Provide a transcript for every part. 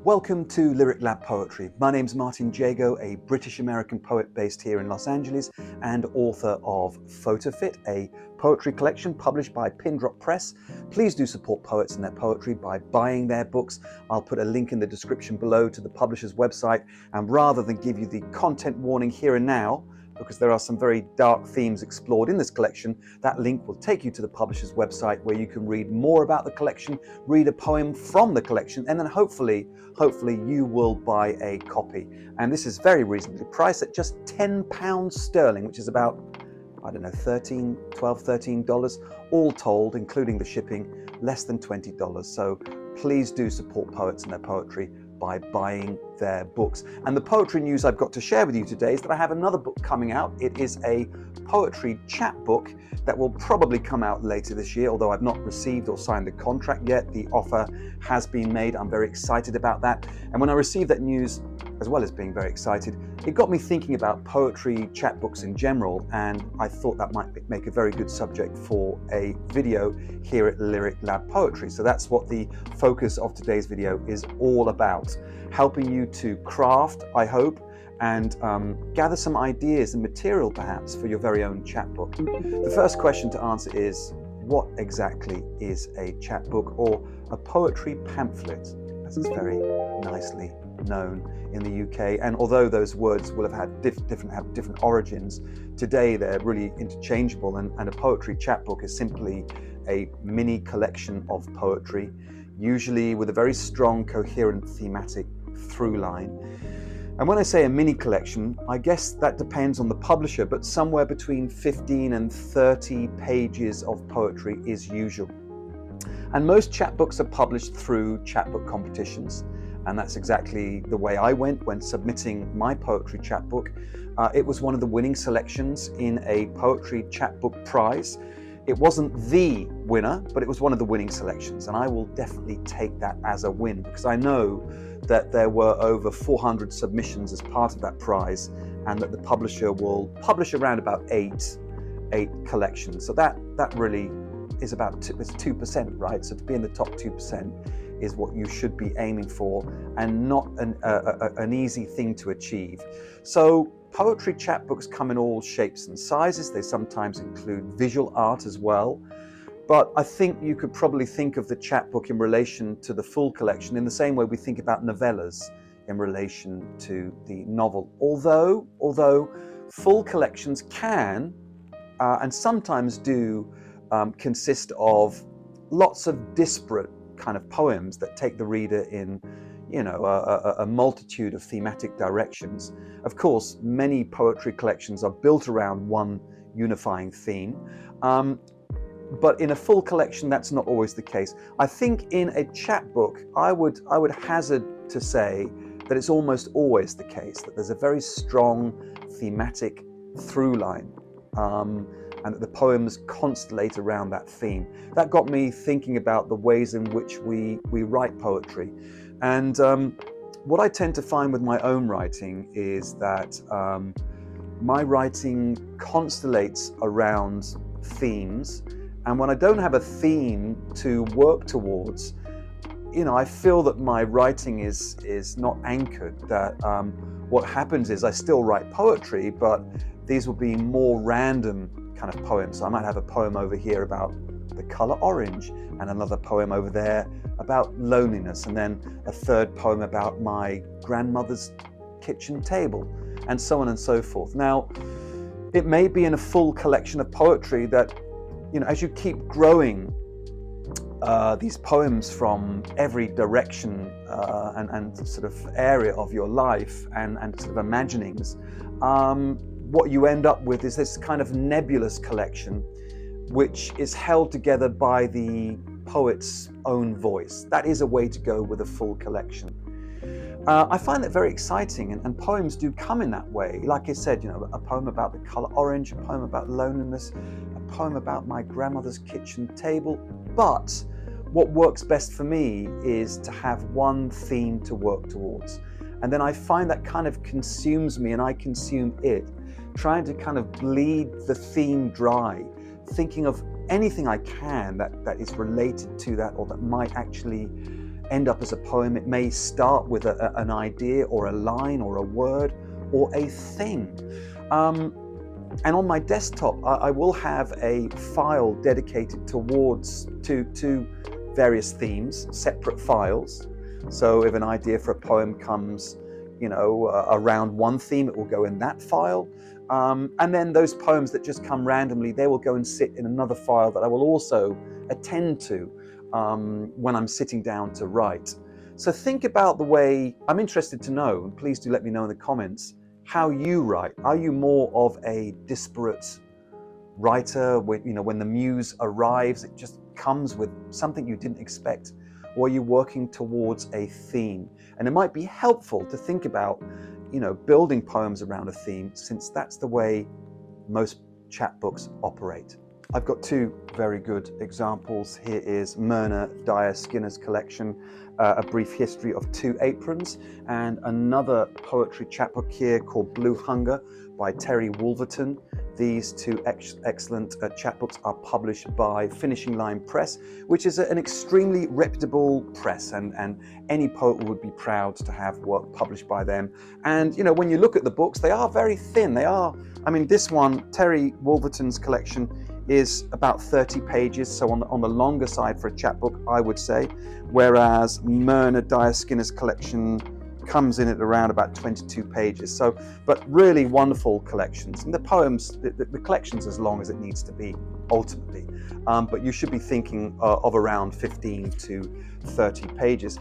Welcome to Lyric Lab Poetry. My name's Martin Jago, a British-American poet based here in Los Angeles and author of Photo Fit, a poetry collection published by Pin Drop Press. Please do support poets and their poetry by buying their books. I'll put a link in the description below to the publisher's website, and rather than give you the content warning here and now, because there are some very dark themes explored in this collection, that link will take you to the publisher's website where you can read more about the collection, read a poem from the collection, and then hopefully you will buy a copy. And this is very reasonably priced at just £10 sterling, which is about, I don't know, $13 all told, including the shipping, less than $20. So please do support poets and their poetry by buying their books. And the poetry news I've got to share with you today is that I have another book coming out. It is a poetry chapbook that will probably come out later this year, although I've not received or signed the contract yet. The offer has been made. I'm very excited about that. And when I received that news, as well as being very excited, it got me thinking about poetry chapbooks in general, and I thought that might make a very good subject for a video here at Lyric Lab Poetry. So that's what the focus of today's video is all about, helping you to craft, I hope, and gather some ideas and material perhaps for your very own chapbook. The first question to answer is, what exactly is a chapbook, or a poetry pamphlet, as it's very nicely known in the UK? And although those words will have had different origins, today they're really interchangeable, and a poetry chapbook is simply a mini collection of poetry, usually with a very strong, coherent thematic through line. And when I say a mini collection, I guess that depends on the publisher, but somewhere between 15 and 30 pages of poetry is usual. And most chapbooks are published through chapbook competitions. And that's exactly the way I went when submitting my poetry chapbook. It was one of the winning selections in a poetry chapbook prize. It wasn't the winner, but it was one of the winning selections. And I will definitely take that as a win, because I know that there were over 400 submissions as part of that prize, and that the publisher will publish around about eight collections. So that really is about 2%, right? So to be in the top 2% is what you should be aiming for, and not an easy thing to achieve. So poetry chapbooks come in all shapes and sizes. They sometimes include visual art as well. But I think you could probably think of the chapbook in relation to the full collection in the same way we think about novellas in relation to the novel. Although full collections can, and sometimes do, consist of lots of disparate kind of poems that take the reader in, a multitude of thematic directions. Of course, many poetry collections are built around one unifying theme. But in a full collection, that's not always the case. I think in a chapbook, I would hazard to say that it's almost always the case that there's a very strong thematic through line, and that the poems constellate around that theme. That got me thinking about the ways in which we write poetry. And what I tend to find with my own writing is that my writing constellates around themes. And when I don't have a theme to work towards, I feel that my writing is not anchored, that what happens is I still write poetry, but these will be more random kind of poems. So I might have a poem over here about the color orange, and another poem over there about loneliness, and then a third poem about my grandmother's kitchen table, and so on and so forth. Now, it may be in a full collection of poetry that, as you keep growing these poems from every direction and sort of area of your life and sort of imaginings, what you end up with is this kind of nebulous collection, which is held together by the poet's own voice. That is a way to go with a full collection. I find that very exciting, and poems do come in that way. Like I said, a poem about the color orange, a poem about loneliness, a poem about my grandmother's kitchen table. But what works best for me is to have one theme to work towards. And then I find that kind of consumes me, and I consume it, trying to kind of bleed the theme dry, thinking of anything I can that is related to that, or that might actually end up as a poem. It may start with an idea or a line or a word or a thing. And on my desktop, I will have a file dedicated to various themes, separate files. So if an idea for a poem comes, around one theme, it will go in that file. And then those poems that just come randomly, they will go and sit in another file that I will also attend to when I'm sitting down to write. So think about the way, I'm interested to know, and please do let me know in the comments, how you write. Are you more of a disparate writer when the muse arrives, it just comes with something you didn't expect? Or are you working towards a theme? And it might be helpful to think about, building poems around a theme, since that's the way most chapbooks operate. I've got two very good examples. Here is Merna, Dyer Skinner's collection, A Brief History of Two Aprons, and another poetry chapbook here called Blue Hunger by Terry Wolverton. These two excellent chapbooks are published by Finishing Line Press, which is an extremely reputable press, and any poet would be proud to have work published by them. And when you look at the books, they are very thin. This one, Terry Wolverton's collection, is about 30 pages, so on the longer side for a chapbook, I would say, whereas Merna, Dyer Skinner's collection comes in at around about 22 pages. But really wonderful collections. And the poems, the collection's as long as it needs to be, ultimately. But you should be thinking of around 15 to 30 pages.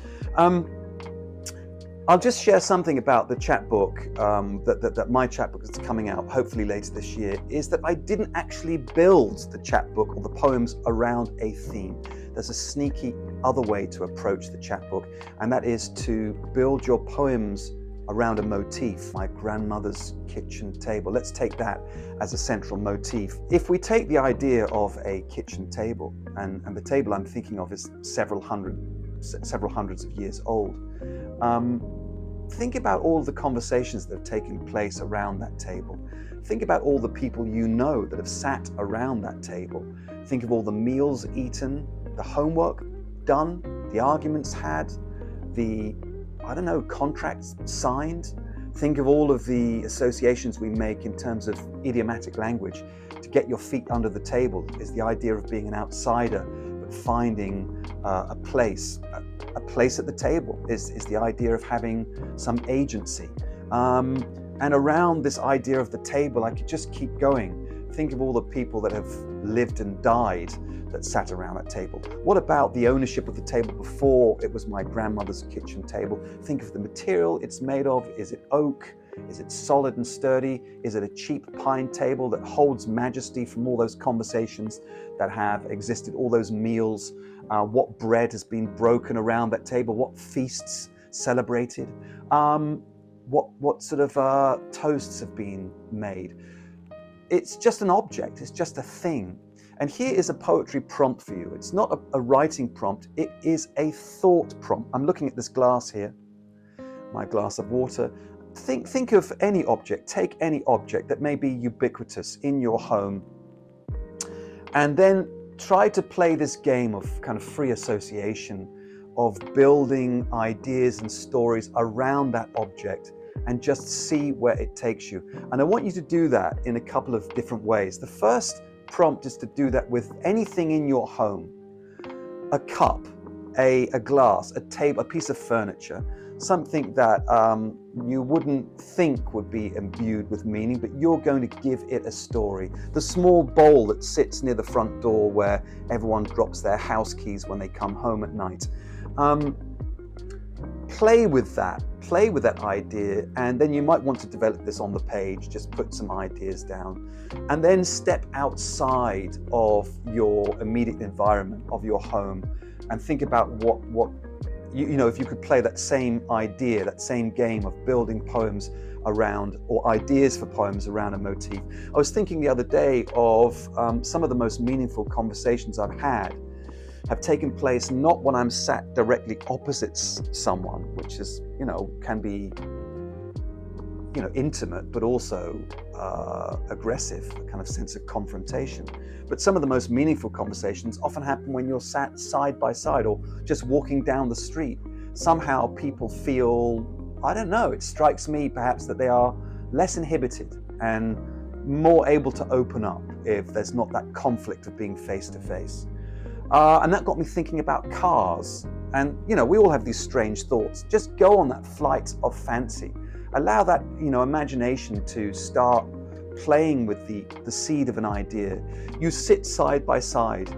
I'll just share something about the chapbook, that my chapbook that's coming out hopefully later this year, is that I didn't actually build the chapbook or the poems around a theme. There's a sneaky other way to approach the chapbook, and that is to build your poems around a motif. My grandmother's kitchen table. Let's take that as a central motif. If we take the idea of a kitchen table, and the table I'm thinking of is several hundreds of years old, think about all the conversations that have taken place around that table. Think about all the people that have sat around that table. Think of all the meals eaten, the homework done, the arguments had, the contracts signed. Think of all of the associations we make in terms of idiomatic language. To get your feet under the table is the idea of being an outsider, but finding a place at the table is the idea of having some agency. And around this idea of the table, I could just keep going. Think of all the people that have lived and died that sat around that table. What about the ownership of the table before it was my grandmother's kitchen table? Think of the material it's made of. Is it oak? Is it solid and sturdy? Is it a cheap pine table that holds majesty from all those conversations that have existed, all those meals? What bread has been broken around that table? What feasts celebrated? What sort of toasts have been made? It's just an object. It's just a thing. And here is a poetry prompt for you. It's not a writing prompt. It is a thought prompt. I'm looking at this glass here, my glass of water. Think of any object. Take any object that may be ubiquitous in your home, and then try to play this game of kind of free association, of building ideas and stories around that object, and just see where it takes you. And I want you to do that in a couple of different ways. The first prompt is to do that with anything in your home: a cup, a glass, a table, a piece of furniture, something that you wouldn't think would be imbued with meaning, but you're going to give it a story. The small bowl that sits near the front door where everyone drops their house keys when they come home at night. Play with that idea, and then you might want to develop this on the page. Just put some ideas down, and then step outside of your immediate environment of your home, and think about what if you could play that same idea, that same game of building poems around, or ideas for poems around a motif. I was thinking the other day of some of the most meaningful conversations I've had have taken place not when I'm sat directly opposite someone, which is, can be, intimate, but also aggressive, a kind of sense of confrontation. But some of the most meaningful conversations often happen when you're sat side by side or just walking down the street. Somehow people feel, I don't know, it strikes me perhaps that they are less inhibited and more able to open up if there's not that conflict of being face to face. And that got me thinking about cars. And, we all have these strange thoughts. Just go on that flight of fancy. Allow that, imagination to start playing with the seed of an idea. You sit side by side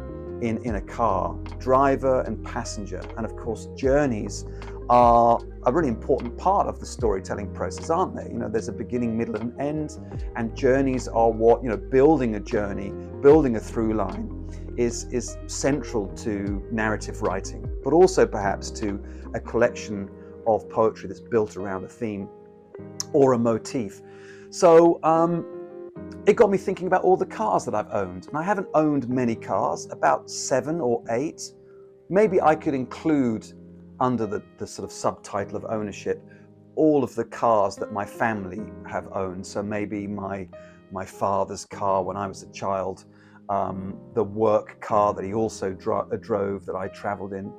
in a car, driver and passenger. And of course, journeys are a really important part of the storytelling process, aren't they? There's a beginning, middle, and end. And journeys are what, building a journey, building a through line is central to narrative writing, but also perhaps to a collection of poetry that's built around a theme or a motif. So it got me thinking about all the cars that I've owned. And I haven't owned many cars, about 7 or 8. Maybe I could include under the sort of subtitle of ownership all of the cars that my family have owned. So maybe my father's car when I was a child, the work car that he also drove that I traveled in.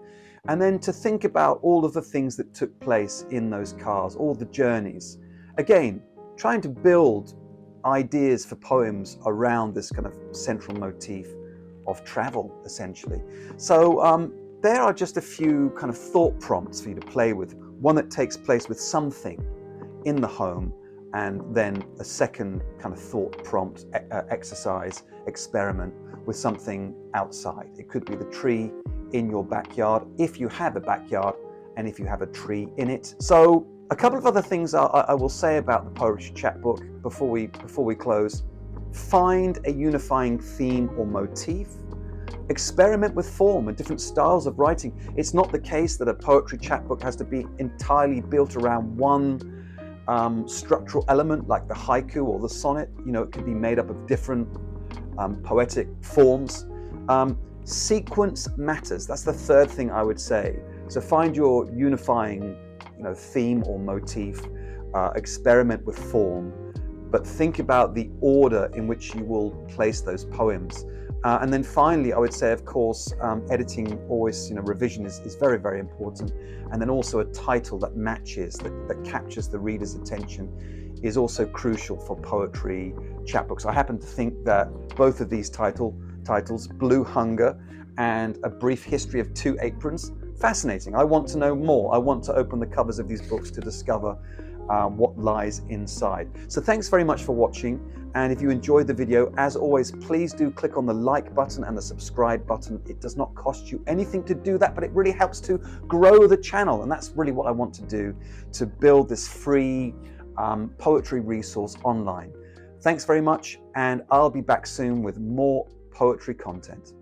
And then to think about all of the things that took place in those cars, all the journeys. Again, trying to build ideas for poems around this kind of central motif of travel, essentially. So there are just a few kind of thought prompts for you to play with. One that takes place with something in the home, and then a second kind of thought prompt exercise experiment with something outside. It could be the tree in your backyard, if you have a backyard, and if you have a tree in it. So a couple of other things I will say about the Poetry Chapbook before we close. Find a unifying theme or motif. Experiment with form and different styles of writing. It's not the case that a poetry chapbook has to be entirely built around one structural element like the haiku or the sonnet. It could be made up of different poetic forms. Sequence matters. That's the third thing I would say. So find your unifying theme or motif, experiment with form, but think about the order in which you will place those poems. And then finally, I would say, of course, editing always, revision is very, very important. And then also a title that matches, that captures the reader's attention is also crucial for poetry chapbooks. I happen to think that both of these titles, Blue Hunger and A Brief History of Two Aprons, fascinating. I want to know more. I want to open the covers of these books to discover what lies inside. So thanks very much for watching. And if you enjoyed the video, as always, please do click on the like button and the subscribe button. It does not cost you anything to do that, but it really helps to grow the channel. And that's really what I want to do, to build this free poetry resource online. Thanks very much, and I'll be back soon with more poetry content.